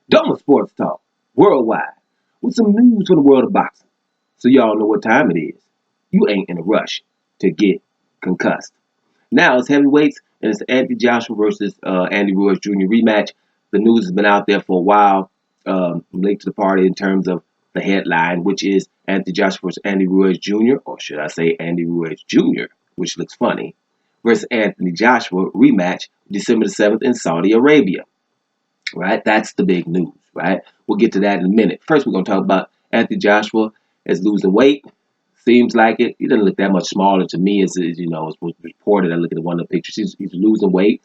Doma Sports Talk, worldwide, with some news from the world of boxing. So y'all know what time it is. You ain't in a rush to get concussed. Now it's heavyweights, and it's Anthony Joshua versus Andy Ruiz Jr. rematch. The news has been out there for a while. Late to the party in terms of the headline, which is Anthony Joshua versus Andy Ruiz Jr., or should I say Andy Ruiz Jr., which looks funny, versus Anthony Joshua rematch December the 7th in Saudi Arabia. Right? That's the big news, right? We'll get to that in a minute. First, we're going to talk about Anthony Joshua as losing weight. Seems like it. He doesn't look that much smaller to me as you know, as was reported. I look at one of the pictures. He's losing weight,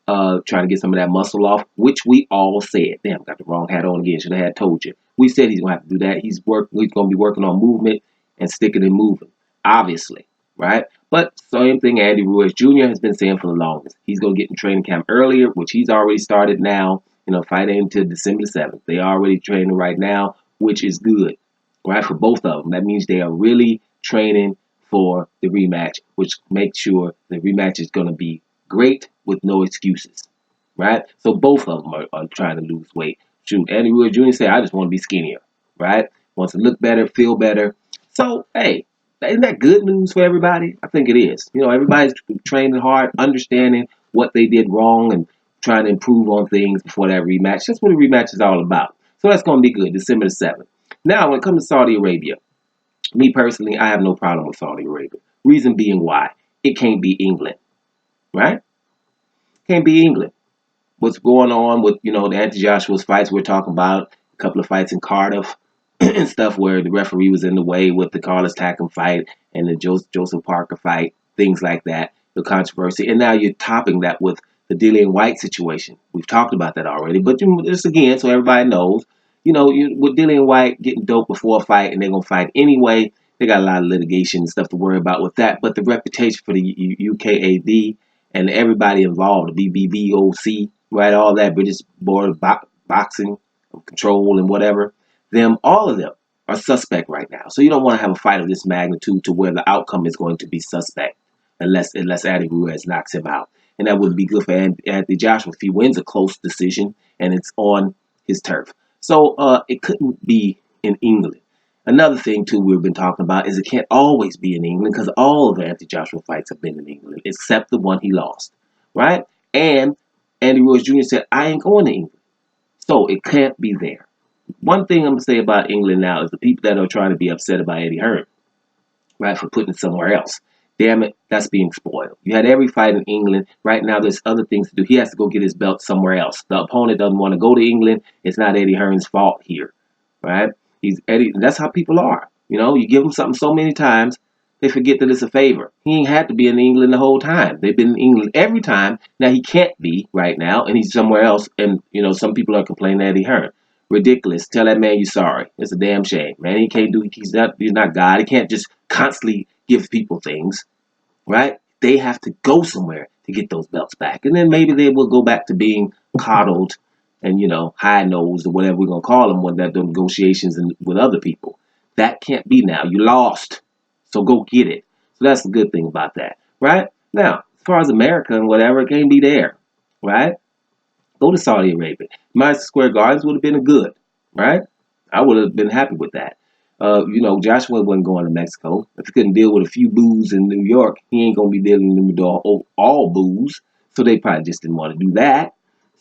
trying to get some of that muscle off, which we all said. Damn, got the wrong hat on again. Should have had told you. We said he's gonna have to do that. He's going to be working on movement and sticking and moving, obviously, right? But same thing Andy Ruiz Jr. has been saying for the longest. He's gonna get in training camp earlier, which he's already started now. You know, fighting until December 7th. They are already training right now, which is good, right, for both of them. That means they are really training for the rematch, which makes sure the rematch is going to be great with no excuses, right? So both of them are trying to lose weight. Shoot, Andy Ruiz Jr. said, I just want to be skinnier, right? Wants to look better, feel better. So, hey, isn't that good news for everybody? I think it is. You know, everybody's training hard, understanding what they did wrong and trying to improve on things before that rematch. That's what a rematch is all about. So that's going to be good, December the 7th. Now, when it comes to Saudi Arabia, me personally, I have no problem with Saudi Arabia. Reason being why. It can't be England, right? Can't be England. What's going on with, you know, the Anthony Joshua's fights we're talking about, a couple of fights in Cardiff and stuff where the referee was in the way with the Carlos Takam fight and the Joseph Parker fight, things like that, the controversy. And now you're topping that with the Dillian White situation. We've talked about that already, but just again, so everybody knows, you know, with Dillian White getting dope before a fight and they're going to fight anyway, they got a lot of litigation and stuff to worry about with that. But the reputation for the UKAD and everybody involved, the BBBOC, right, all that, British Board of Boxing Control and whatever, all of them are suspect right now. So you don't want to have a fight of this magnitude to where the outcome is going to be suspect unless Andy Ruiz knocks him out. And that would be good for Anthony Joshua if he wins a close decision and it's on his turf. So it couldn't be in England. Another thing, too, we've been talking about is it can't always be in England because all of Anthony Joshua fights have been in England except the one he lost, right? And Andy Ruiz Jr. said, I ain't going to England. So it can't be there. One thing I'm going to say about England now is the people that are trying to be upset about Eddie Hearn, right, for putting it somewhere else. Damn it, that's being spoiled. You had every fight in England. Right now, there's other things to do. He has to go get his belt somewhere else. The opponent doesn't want to go to England. It's not Eddie Hearn's fault here, right? He's Eddie. That's how people are. You know, you give them something so many times, they forget that it's a favor. He ain't had to be in England the whole time. They've been in England every time. Now he can't be right now, and he's somewhere else. And you know, some people are complaining at Eddie Hearn. Ridiculous. Tell that man you're sorry. It's a damn shame, man. He can't do. He's not God. He can't just constantly give people things, right? They have to go somewhere to get those belts back, and then maybe they will go back to being coddled and high nosed or whatever we're gonna call them when that the negotiations and with other people. That can't be now. You lost, so go get it. So that's the good thing about that, right? Now, as far as America and whatever, it can't be there, right? Go to Saudi Arabia. Madison Square Gardens would have been a good, right? I would have been happy with that. Joshua wasn't going to Mexico. If he couldn't deal with a few boos in New York, he ain't going to be dealing with all boos. So they probably just didn't want to do that.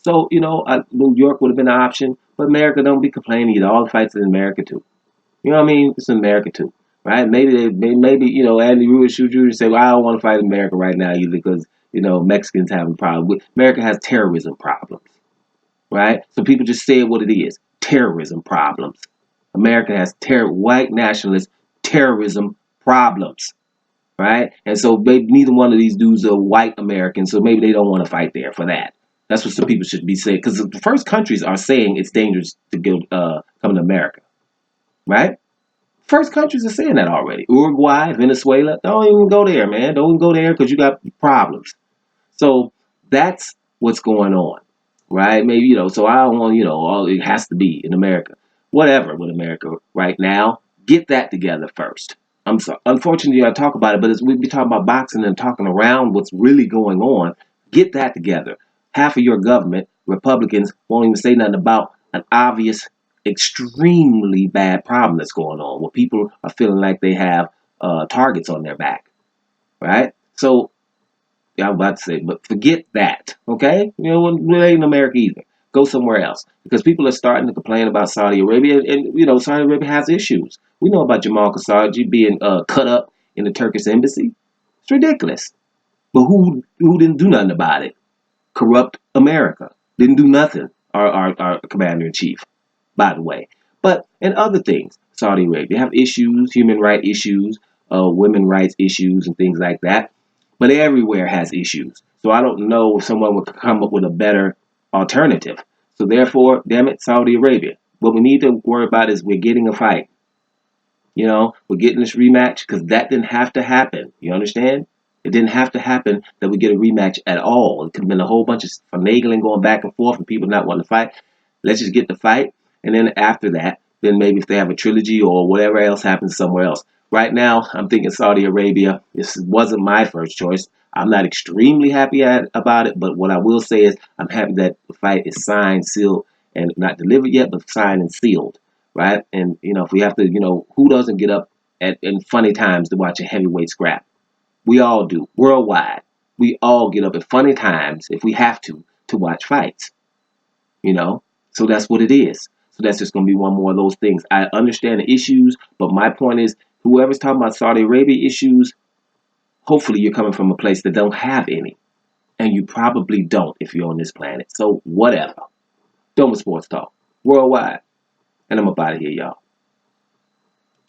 So, New York would have been an option. But America don't be complaining either. All the fights in America, too. You know what I mean? It's in America, too. Right? Maybe Andy Ruiz Jr. say, well, I don't want to fight America right now either because, Mexicans having problems. America has terrorism problems. Right? So people just say what it is. Terrorism problems. America has white nationalist terrorism problems, right? And so maybe neither one of these dudes are white Americans, so maybe they don't want to fight there for that. That's what some people should be saying, because the first countries are saying it's dangerous to come to America, right? First countries are saying that already. Uruguay, Venezuela, don't even go there, man. Don't even go there because you got problems. So that's what's going on, right? Maybe, so I don't want, it has to be in America. Whatever with America right now, get that together first. I'm sorry. Unfortunately, I talk about it, but we be talking about boxing and talking around what's really going on. Get that together. Half of your government, Republicans, won't even say nothing about an obvious, extremely bad problem that's going on where people are feeling like they have targets on their back, right? So yeah, I'm about to say, but forget that, okay? You know, it ain't in America either. Go somewhere else because people are starting to complain about Saudi Arabia, and you know, Saudi Arabia has issues. We know about Jamal Khashoggi being cut up in the Turkish embassy. It's ridiculous. But who didn't do nothing about it? Corrupt America didn't do nothing. Our commander in chief, by the way. But and other things, Saudi Arabia have issues, human rights issues, women rights issues, and things like that. But everywhere has issues. So I don't know if someone would come up with a better alternative. So therefore, damn it, Saudi Arabia. What we need to worry about is we're getting a fight. You know, we're getting this rematch because that didn't have to happen. You understand? It didn't have to happen that we get a rematch at all. It could have been a whole bunch of finagling going back and forth and people not wanting to fight. Let's just get the fight. And then after that, then maybe if they have a trilogy or whatever else happens somewhere else. Right now, I'm thinking Saudi Arabia. This wasn't my first choice. I'm not extremely happy about it, but what I will say is I'm happy that the fight is signed, sealed, and not delivered yet, but signed and sealed, right? And you know, if we have to, you know, who doesn't get up in funny times to watch a heavyweight scrap? We all do, worldwide. We all get up at funny times if we have to watch fights, you know? So that's what it is. So that's just going to be one more of those things. I understand the issues, but my point is, whoever's talking about Saudi Arabia issues, hopefully you're coming from a place that don't have any. And you probably don't if you're on this planet. So whatever. Doma Sports Talk. Worldwide. And I'm about to here, y'all.